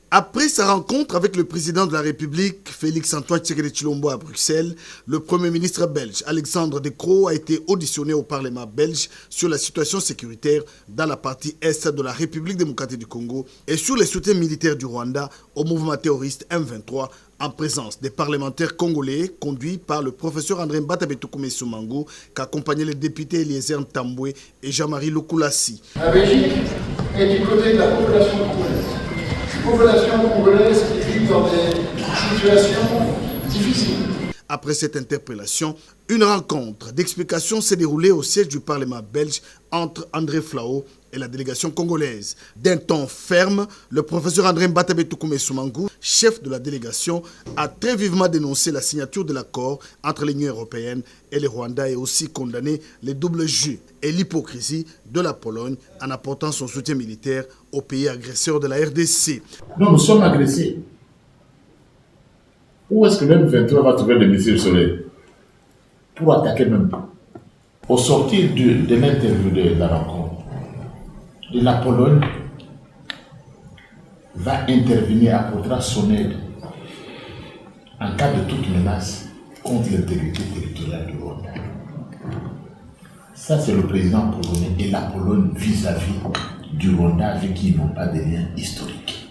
Après sa rencontre avec le président de la République, Félix-Antoine Tshisekedi Tshilombo à Bruxelles, le Premier ministre belge, Alexandre De Croo, a été auditionné au Parlement belge sur la situation sécuritaire dans la partie est de la République démocratique du Congo et sur les soutiens militaires du Rwanda au mouvement terroriste M23 en présence des parlementaires congolais conduits par le professeur André Mbatabe Soumango qu'accompagnaient les députés Eliezer Ntambwe et Jean-Marie Lukulasi. La Belgique est du côté de la population congolaise. Population congolaise qui vit dans des situations difficiles. Après cette interpellation, une rencontre d'explication s'est déroulée au siège du Parlement belge entre André Flao et la délégation congolaise. D'un ton ferme, le professeur André Mbatabe Soumango, chef de la délégation, a très vivement dénoncé la signature de l'accord entre l'Union européenne et le Rwanda et aussi condamné les doubles jeux et l'hypocrisie de la Pologne en apportant son soutien militaire au pays agresseur de la RDC. Donc nous sommes agressés. Où est-ce que même 23 va trouver des missiles soleil pour attaquer même? Au sortir de l'interview de la rencontre, la Pologne va intervenir, apportera son aide en cas de toute menace contre l'intégrité territoriale du Rwanda. Ça, c'est le président polonais et la Pologne vis-à-vis du Rwanda avec qui ils n'ont pas de lien historique.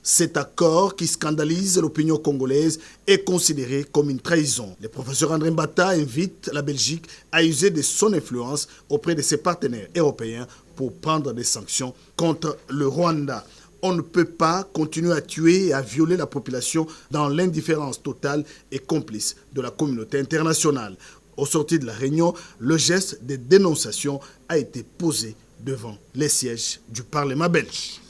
Cet accord qui scandalise l'opinion congolaise est considéré comme une trahison. Le professeur André Mbata invite la Belgique à user de son influence auprès de ses partenaires européens pour prendre des sanctions contre le Rwanda. On ne peut pas continuer à tuer et à violer la population dans l'indifférence totale et complice de la communauté internationale. Au sortir de la réunion, le geste de dénonciation a été posé devant les sièges du Parlement belge.